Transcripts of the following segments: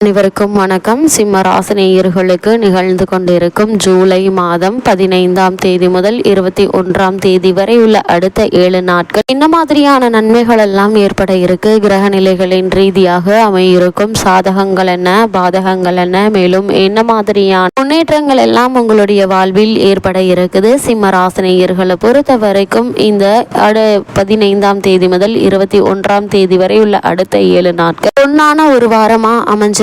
அனைவருக்கும் வணக்கம். சிம்ம ராசினியர்களுக்கு நிகழ்ந்து கொண்டிருக்கும் ஜூலை மாதம் 15ஆம் தேதி முதல் 21ஆம் தேதி வரை உள்ள அடுத்த 7 நாட்கள் என்ன மாதிரியான நன்மைகள் எல்லாம் ஏற்பட இருக்கு, கிரக நிலைகளின் ரீதியாக அமையிருக்கும் சாதகங்கள் என்ன, பாதகங்கள் என்ன, மேலும் என்ன மாதிரியான முன்னேற்றங்கள் எல்லாம் உங்களுடைய வாழ்வில் ஏற்பட இருக்குது. சிம்ம ராசினியர்களை பொறுத்த வரைக்கும் இந்த 15ஆம் தேதி முதல் 21ஆம் தேதி வரை உள்ள அடுத்த 7 நாட்கள் பொன்னான ஒரு வாரமா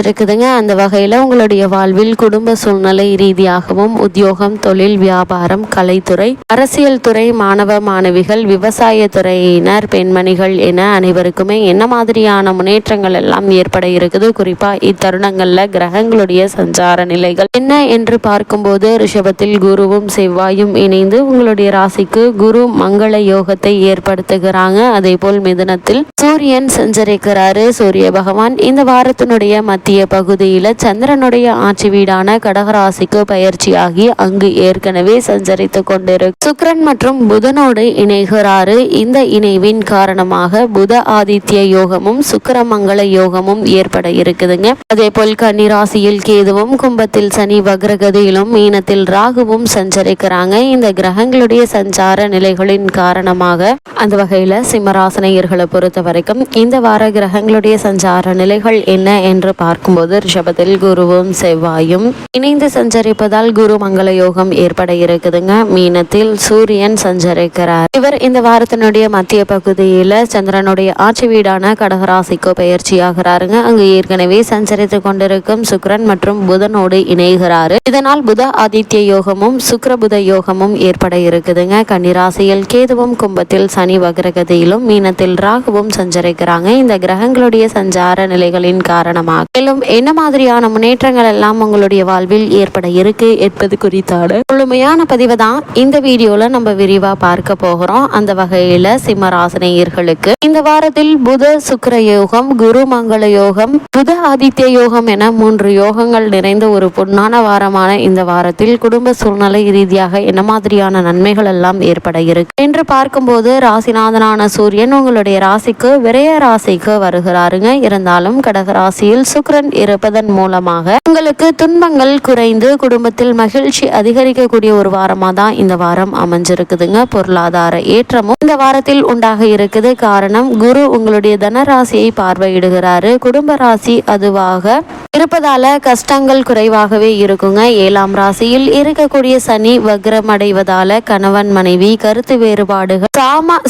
இருக்குதுங்க. அந்த வகையில் உங்களுடைய வாழ்வில் குடும்ப சூழ்நிலை ரீதியாகவும் உத்தியோகம், தொழில், வியாபாரம், கலைத்துறை, அரசியல் துறை, மாணவ மாணவிகள், விவசாய துறையினர், பெண்மணிகள் என அனைவருக்குமே என்ன மாதிரியான முன்னேற்றங்கள் எல்லாம் ஏற்பட இருக்குது. குறிப்பா இத்தருணங்கள்ல கிரகங்களுடைய சஞ்சார நிலைகள் என்ன என்று பார்க்கும்போது ரிஷபத்தில் குருவும் செவ்வாயும் இணைந்து உங்களுடைய ராசிக்கு குரு மங்கள யோகத்தை ஏற்படுத்துகிறாங்க. அதே போல் மிதுனத்தில் சூரியன் சஞ்சரிக்கிறாரு. சூரிய பகவான் இந்த வாரத்தினுடைய மத்திய பகுதியில சந்திரனுடைய ஆட்சி வீடான கடகராசிக்கு பயிற்சியாகி அங்கு ஏற்கனவே சஞ்சரித்து கொண்டிருக்கு சுக்கிரன் மற்றும் புதனோடு இணைகிறாரு. இந்த இணைவின் காரணமாக புத ஆதித்ய யோகமும் சுக்கிரமங்கள யோகமும் ஏற்பட இருக்குதுங்க. அதே போல் கன்னிராசியில் கேதுவும், கும்பத்தில் சனி வக்ரகதியிலும், மீனத்தில் ராகுவும் சஞ்சரிக்கிறாங்க. இந்த கிரகங்களுடைய சஞ்சார நிலைகளின் காரணமாக அந்த வகையில சிம்மராசினியர்களை பொறுத்த வரைக்கும் இந்த வார கிரகங்களுடைய சஞ்சார நிலைகள் என்ன என்று பார்க்கும்போது ரிஷபத்தில் குருவும் செவ்வாயும் இணைந்து சஞ்சரிப்பதால் குரு மங்கள யோகம் ஏற்பட இருக்குதுங்க. மீனத்தில் சூரியன் சஞ்சரிக்கிறார். இவர் இந்த வாரத்தினுடைய மத்திய பகுதியில சந்திரனுடைய ஆட்சி வீடான கடகராசிக்கு பயிற்சியாகிறாருங்க. அங்கு ஏற்கனவே சஞ்சரித்து கொண்டிருக்கும் சுக்கிரன் மற்றும் புதனோடு இணைகிறாரு. இதனால் புத ஆதித்ய யோகமும் சுக்கிர புத யோகமும் ஏற்பட இருக்குதுங்க. கன்னிராசியில் கேதுவும், கும்பத்தில் சனி வக்ரகதியிலும், மீனத்தில் ராகுவும் சஞ்சரிக்கிறாங்க. இந்த கிரகங்களுடைய சஞ்சார நிலைகளின் காரணமாக மேலும் என்ன மாதிரியான முன்னேற்றங்கள் எல்லாம் உங்களுடைய வாழ்வில் ஏற்பட இருக்கு என்பது குறித்தான முழுமையான பதிவை தான் இந்த வீடியோல நம்ம விரிவா பார்க்க போகிறோம். அந்த வகையில சிம்ம ராசினியர்களுக்கு இந்த வாரத்தில் புத சுக்கிர யோகம், குரு மங்கள யோகம், புத ஆதித்ய யோகம் என 3 யோகங்கள் நிறைந்த ஒரு பொன்னான வாரமான இந்த வாரத்தில் குடும்ப சூழ்நிலை ரீதியாக என்ன மாதிரியான நன்மைகள் எல்லாம் ஏற்பட இருக்கு என்று பார்க்கும்போது ராசிநாதனான சூரியன் உங்களுடைய ராசிக்கு விரைய ராசிக்கு வருகிறாருங்க. இருந்தாலும் கடகராசியில் சுக்கிரன் இருப்பதன் மூலமாக உங்களுக்கு துன்பங்கள் குறைந்து குடும்பத்தில் மகிழ்ச்சி அதிகரிக்கக்கூடிய ஒரு வாரமா தான் இந்த வாரம் அமைஞ்சிருக்குதுங்க. பொருளாதார ஏற்றமும் இந்த வாரத்தில் உண்டாக இருக்குது. காரணம், குரு உங்களுடைய தனராசியை பார்வையிடுகிறாரு. குடும்ப ராசி அதுவாக இருப்பதால கஷ்டங்கள் குறைவாகவே இருக்குங்க. 7ஆம் ராசியில் இருக்கக்கூடிய சனி வக்ரமடைவதால கணவன் மனைவி கருத்து வேறுபாடுகள்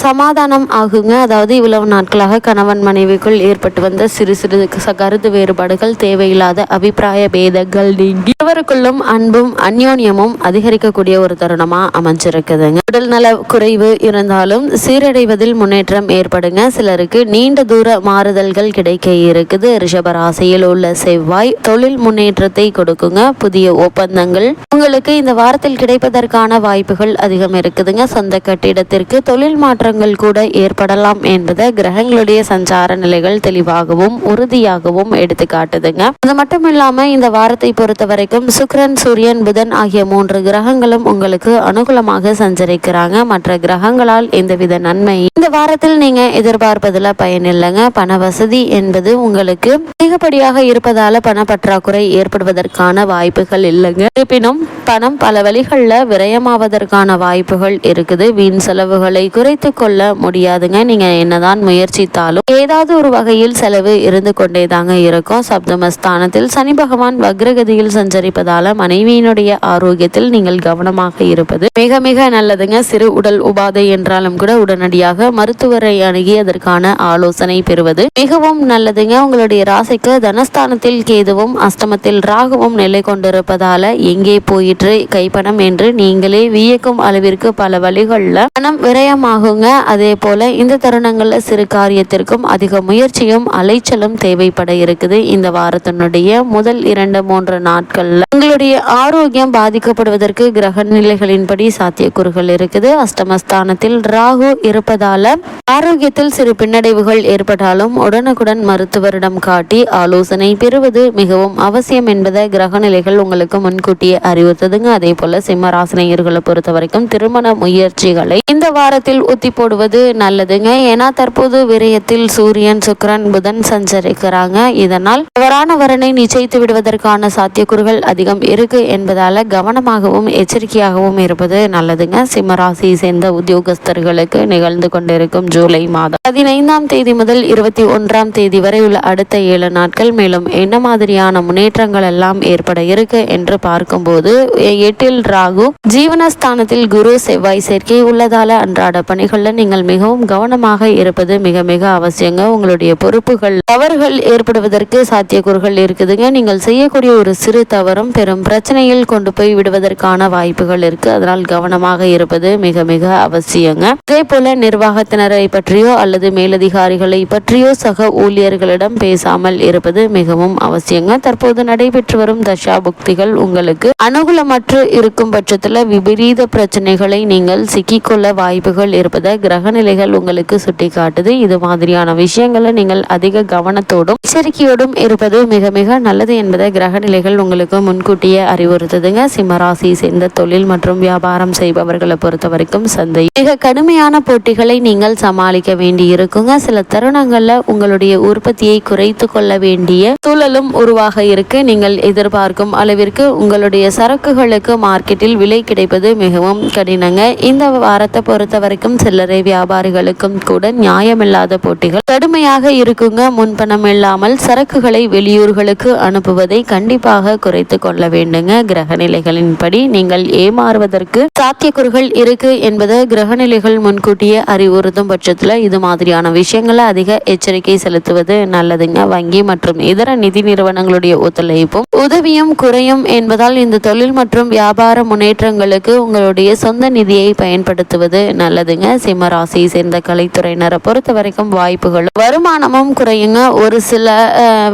சமாதானம் ஆகுங்க. அதாவது இவ்வளவு நாட்களாக கணவன் மனைவிக்குள் ஏற்பட்டு வந்த சிறு சிறு கருத்து வேறுபாடுகள், தேவையில்லாத அபிப்பிராய பேதங்கள் நீங்கி இவருக்குள்ளும் அன்பும் அந்யோன்யமும் அதிகரிக்கக்கூடிய ஒரு தருணமா அமைஞ்சிருக்குதுங்க. உடல் நல குறைவு இருந்தாலும் சீரடைவதில் முன்னேற்றம் ஏற்படுங்க. சிலருக்கு நீண்ட தூர மாறுதல்கள் கிடைக்க இருக்குது. ரிஷபராசியில் உள்ள செவ்வாய் தொழில் முன்னேற்றத்தை கொடுக்குங்க. புதிய ஒப்பந்தங்கள் உங்களுக்கு இந்த வாரத்தில் கிடைப்பதற்கான வாய்ப்புகள் அதிகம் இருக்குதுங்க. சொந்த கட்டிடத்திற்கு தொழில் மாற்றங்கள் கூட ஏற்படலாம் என்பதை கிரகங்களுடைய சஞ்சார நிலைகள் தெளிவாகவும் உறுதியாகவும் எடுத்து காட்டுதுங்க. அது மட்டும் இல்லாம இந்த வாரத்தை பொறுத்த வரைக்கும் சுக்கிரன், சூரியன், புதன் ஆகிய 3 கிரகங்களும் உங்களுக்கு அனுகூலமாக சஞ்சரிக்கிறாங்க. மற்ற கிரகங்களால் எந்தவித நன்மை இந்த வாரத்தில் நீங்க எதிர்பார்ப்பதுல பயன் இல்லைங்க. பண வசதி என்பது உங்களுக்கு அதிகப்படியாக இருப்பதால பண பற்றாக்குறை ஏற்படுவதற்கான வாய்ப்புகள் இல்லைங்க. இருப்பினும் பணம் பல வழிகளில் விரயமாவதற்கான வாய்ப்புகள் இருக்குது. வீண் செலவுகளை குறைத்து கொள்ள முடியாதுங்க. நீங்க என்னதான் முயற்சித்தாலும் ஏதாவது ஒரு வகையில் செலவு இருந்து கொண்டே தாங்க இருக்கும். சப்தமஸ்தானத்தில் சனி பகவான் வக்ரகதியில் சஞ்சரிப்பதால மனைவியினுடைய ஆரோக்கியத்தில் நீங்கள் கவனமாக இருப்பது மிக மிக நல்லதுங்க. சிறு உடல் உபாதை என்றாலும் கூட உடனடியாக மருத்துவரை அணுகி அதற்கான ஆலோசனை பெறுவது மிகவும் நல்லதுங்க. உங்களுடைய ராசிக்கு தனஸ்தானத்தில் கேதுவும் அஷ்டமத்தில் ராகுவும் நிலை கொண்டிருப்பதால எங்கே போயிற்று கைப்பணம் என்று நீங்களே வியக்கும் அளவிற்கு பல வழிகளில் பணம் விரயமாகுங்க. அதே போல இந்த தருணங்கள்ல சிறு காரியத்திற்கும் அதிக முயற்சியும் அலைச்சலும் தேவைப்பட இருக்குது. இந்த வாரத்தினுடைய முதல் 2-3 நாட்கள்ல உங்களுடைய ஆரோக்கியம் பாதிக்கப்படுவதற்கு கிரக நிலைகளின்படி சாத்தியக்கூறுகள் இருக்குது. அஷ்டமஸ்தானத்தில் ராகு இருப்பதால ஆரோக்கியத்தில் சிறு பின்னடைவுகள் ஏற்பட்டாலும் உடனுக்குடன் மருத்துவரிடம் காட்டி ஆலோசனை பெறுவது இருப்பது மிகவும் அவசியம் என்பதை கிரக நிலைகள் உங்களுக்கு முன்கூட்டியே அறிவுறுத்துதுங்க. அதே போல சிம்ம ராசினியர்களை பொறுத்த வரைக்கும் திருமண முயற்சிகளை இந்த வாரத்தில் ஒத்தி போடுவது நல்லதுங்க. ஏன்னா தற்போது விரயத்தில் சூரியன், சுக்கிரன், புதன் சஞ்சரிக்கிறாங்க. இதனால் தவறான வரனை நிச்சயித்து விடுவதற்கான சாத்தியக்கூறுகள் அதிகம் இருக்கு என்பதால கவனமாகவும் எச்சரிக்கையாகவும் இருப்பது நல்லதுங்க. சிம்மராசியை சேர்ந்த உத்தியோகஸ்தர்களுக்கு நிகழ்ந்து கொண்டிருக்கும் ஜூலை மாதம் 15ஆம் தேதி முதல் 21ஆம் தேதி வரை உள்ள அடுத்த 7 நாட்கள் மேலும் என்ன மாதிரியான முன்னேற்றங்கள் எல்லாம் ஏற்பட இருக்கு என்று பார்க்கும்போது 8ல் ராகு, ஜீவனஸ்தானத்தில் குரு, செவ்வாய் சேர்க்கை உள்ளதால அன்றாட பணிகளில் நீங்கள் மிகவும் கவனமாக இருப்பது மிக மிக அவசியங்க. உங்களுடைய பொறுப்புகள் தவறுகள் ஏற்படுவதற்கு சாத்தியக்கூறுகள் இருக்குதுங்க. நீங்கள் செய்யக்கூடிய ஒரு சிறு தவறும் பெரும் பிரச்சனையில் கொண்டு போய் விடுவதற்கான வாய்ப்புகள் இருக்கு. அதனால் கவனமாக இருப்பது மிக மிக அவசியங்க. இதே போல நிர்வாகத்தினரை பற்றியோ அல்லது மேலதிகாரிகளை பற்றியோ சக ஊழியர்களிடம் பேசாமல் இருப்பது மிகவும் அவசியங்க. தற்போது நடைபெற்று வரும் தசா புக்திகள் உங்களுக்கு அனுகூலமற்று இருக்கும் பட்சத்துல விபரீத பிரச்சனைகளை நீங்கள் சிக்கிக்கொள்ள வாய்ப்புகள் இருப்பதை கிரகநிலைகள் உங்களுக்கு சுட்டி காட்டுது. இது மாதிரியான விஷயங்களை நீங்கள் அதிக கவனத்தோடும் எச்சரிக்கையோடும் இருப்பது மிக மிக நல்லது என்பதை கிரகநிலைகள் உங்களுக்கு முன்கூட்டியே அறிவுறுத்துதுங்க. சிம்மராசி சேர்ந்த தொழில் மற்றும் வியாபாரம் செய்பவர்களை பொறுத்த வரைக்கும் சந்தை மிக கடுமையான போட்டிகளை நீங்கள் சமாளிக்க வேண்டி இருக்குங்க. சில தருணங்கள்ல உங்களுடைய உற்பத்தியை குறைத்து கொள்ள வேண்டிய சூழலும் உருவாக இருக்கு. நீங்கள் எதிர்பார்க்கும் அளவிற்கு உங்களுடைய சரக்குகளுக்கு மார்க்கெட்டில் விலை கிடைப்பது மிகவும் கடினங்க. இந்த வாரத்தை பொறுத்த வரைக்கும் சில்லறை வியாபாரிகளுக்கும் கூட நியாயமில்லாத போட்டிகள் கடுமையாக இருக்குங்க. முன்பணம் இல்லாமல் சரக்குகளை வெளியூர்களுக்கு அனுப்புவதை கண்டிப்பாக குறைத்து கொள்ள வேண்டுங்க. கிரகநிலைகளின்படி நீங்கள் ஏமாறுவதற்கு சாத்தியக்கூறுகள் இருக்கு என்பதை கிரகநிலைகள் முன்கூட்டியே அறிவுறுத்தும் பட்சத்துல இது மாதிரியான விஷயங்களை அதிக எச்சரிக்கை செலுத்துவது நல்லதுங்க. வங்கி மற்றும் இதர நிதி நிறுவனங்களுடைய ஒத்துழைப்பும் உதவியும் குறையும் என்பதால் இந்த தொழில் மற்றும் வியாபார முன்னேற்றங்களுக்கு உங்களுடைய சொந்த நிதியை பயன்படுத்துவது நல்லதுங்க. சிம்ம ராசியை சேர்ந்த கலைத்துறையினரை பொறுத்த வரைக்கும் வாய்ப்புகளும் வருமானமும் குறையுங்க. ஒரு சில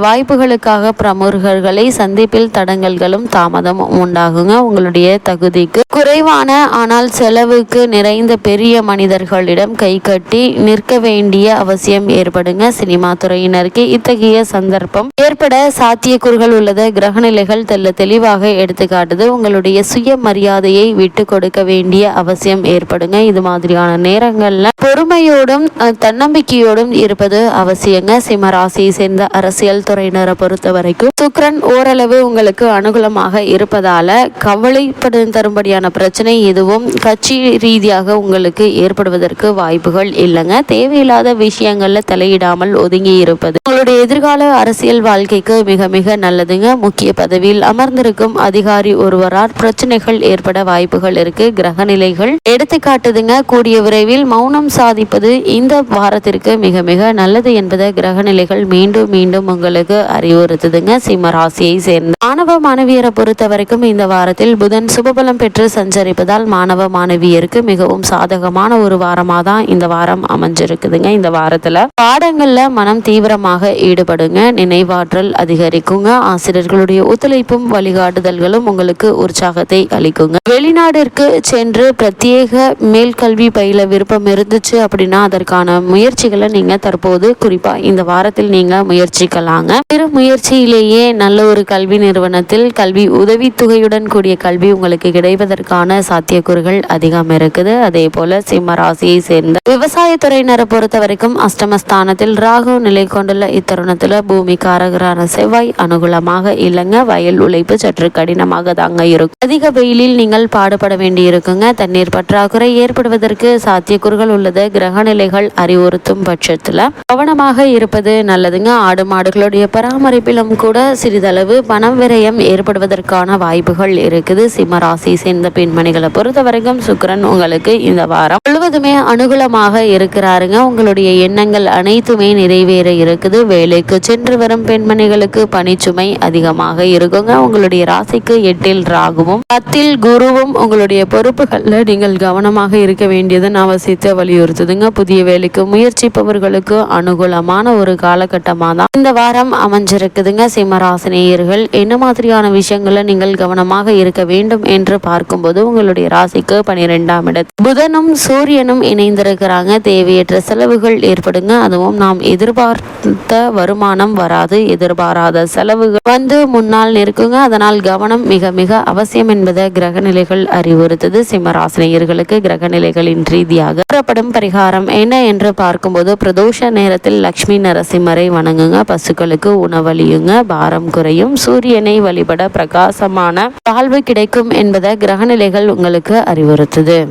வாய்ப்புகளுக்காக பிரமுகர்களை சந்திப்பில் தடங்கல்களும் தாமதமும் உண்டாகுங்க. உங்களுடைய தகுதிக்கு குறைவான ஆனால் செலவுக்கு நிறைந்த பெரிய மனிதர்களிடம் கை கட்டி நிற்க வேண்டிய அவசியம் ஏற்படுங்க. சினிமா துறையினருக்கு இத்தகைய சந்தர்ப்பம் ஏற்பட சாத்தியக்கூறுகள் உள்ளது. கிரகநிலைகள் தெளிவாக எடுத்துக்காட்டுது. உங்களுடைய சுய மரியாதையை விட்டு கொடுக்க வேண்டிய அவசியம் ஏற்படுங்க. இது மாதிரியான நேரங்கள்ல பொறுமையோடும் தன்னம்பிக்கையோடும் இருப்பது அவசியங்க. சிம்ம ராசியை சேர்ந்த அரசியல் துறையினரை பொறுத்த வரைக்கும் சுக்கிரன் ஓரளவு உங்களுக்கு அனுகூலமாக இருப்பதால கவலைப்பட தரும்படியான பிரச்சனை எதுவும் கட்சி ரீதியாக உங்களுக்கு ஏற்படுவதற்கு வாய்ப்புகள் இல்லைங்க. தேவையில்லாத விஷயங்கள்ல தலையிடாமல் ஒதுங்கி இருப்பது உங்களுடைய எதிர்கால அரசியல் வாழ்க்கைக்கு மிக மிக நல்லதுங்க. முக்கிய பதவியில் அமர்ந்திருக்கும் அதிகாரி ஒருவரால் பிரச்சனைகள் ஏற்பட வாய்ப்புகள் இருக்கு. கிரகநிலைகள் எடுத்துக்காட்டுதுங்க. கூடிய விரைவில் மௌனம் சாதிப்பது இந்த வாரத்திற்கு மிக மிக நல்லது என்பதை கிரகநிலைகள் மீண்டும் மீண்டும் உங்களுக்கு அறிவுறுத்துதுங்க. சிம்ம ராசியை சேர்ந்த மாணவ மாணவியரை பொறுத்த வரைக்கும் இந்த வாரத்தில் புதன் சுபபலம் பெற்று சஞ்சரிப்பதால் மாணவ மாணவியருக்கு மிகவும் சாதகமான ஒரு வாரமா தான் இந்த வாரம் அமைஞ்சிருக்குதுங்க. இந்த வாரத்துல பாடங்கள்ல மனம் தீவிரமாக ஈடுபடுங்க. நினைவாற்றல் அதிகரிக்குங்க. ஆசிரியர்களுடைய ஒத்துழைப்பும் வழிகாட்டுதல்களும் உங்களுக்கு உற்சாகத்தை அளிக்குங்க. வெளிநாட்டிற்கு சென்று பிரத்யேக மேல்கல்வி பயில விருப்பம் இருந்துச்சு அப்படின்னா அதற்கான முயற்சிகளை நீங்க தற்போது குறிப்பா இந்த வாரத்தில் நீங்க முயற்சிக்கலாங்க. சிறு முயற்சியிலேயே நல்ல ஒரு கல்வி நிறுவனத்தில் கல்வி உதவித்தொகையுடன் கூடிய கல்வி உங்களுக்கு கிடைப்பதற்கான சாத்தியக்கூறுகள் அதிகம் இருக்குது. அதே போல சிம்ம ராசியை சேர்ந்த விவசாயத்துறையினரை பொறுத்த வரைக்கும் அஷ்டமஸ்தானத்தில் ராகு நிலை கொண்டுள்ள இத்தருணத்துல பூமி காரகரான செவ்வாய் அனுகூலமாக இல்லைங்க. வயல் உழைப்பு சற்று கடினமாக தாங்க இருக்கும். அதிக வெயிலில் நீங்கள் பாடுபட வேண்டி இருக்குங்க. தண்ணீர் பற்றாக்குறை ஏற்படுவதற்கு சாத்தியக்கூறுகள் உள்ளது. கிரகநிலைகள் அறிவுறுத்தும் பட்சத்துல கவனமாக இருப்பது நல்லதுங்க. ஆடு மாடுகளுடைய பராமரிப்பிலும் கூட சிறிதளவு பணம் விரயம் ஏற்படுவதற்கான வாய்ப்புகள் இருக்குது. சிம்ம ராசி சேர்ந்த பெண்மணிகளை பொறுத்த வரைக்கும் சுக்கிரன் உங்களுக்கு இந்த வாரம் முழுவதுமே அனுகூலமாக இருக்கிறாருங்க. உங்களுடைய எண்ணங்கள் அனைத்துமே நிறைவேற இருக்குது. வேலைக்கு சென்று வரும் பெண்மணிகளுக்கு பணிச்சுமை அதிகமாக இருக்குங்க. உங்களுடைய ராசிக்கு 8ல் ராகுவும் 10ல் குருவும் உங்களுடைய பொறுப்புகள்ல நீங்கள் கவனமாக இருக்க வேண்டியதன் அவசியத்தை வலியுறுத்துதுங்க. புதிய வேலைக்கு முயற்சிப்பவர்களுக்கு அனுகூலமான ஒரு காலகட்டமா தான் இந்த வாரம் அமைஞ்சிருக்குதுங்க. சிம்மராசினியர்கள் என்ன மாதிரியான விஷயங்களை நீங்கள் கவனமாக இருக்க வேண்டும் என்று பார்க்கும்போது உங்களுடைய ராசிக்கு 12ஆம் இடத்தில் புதனும் சூரியனும் இணைந்திருக்கிறாங்க. தேவையற்ற செலவுகள் ஏற்படுங்க. அதுவும் நாம் எதிர்பார்த்த வருமானம் வராது. எதிர்பார்த்த எதிர்பாராத செலவுகள் வந்து முன்னால் நிற்குங்க. அதனால் கவனம் மிக மிக அவசியம் என்பதை கிரகநிலைகள் அறிவுறுத்துது. சிம்மராசினியர்களுக்கு கிரகநிலைகளின் ரீதியாக கூறப்படும் பரிகாரம் என்ன என்று பார்க்கும்போது, பிரதோஷ நேரத்தில் லட்சுமி நரசிம்மரை வணங்குங்க. பசுக்களுக்கு உணவளியுங்க, பாரம் குறையும். சூரியனை வழிபட பிரகாசமான வாழ்வு கிடைக்கும் என்பதை கிரகநிலைகள் உங்களுக்கு அறிவுறுத்துது.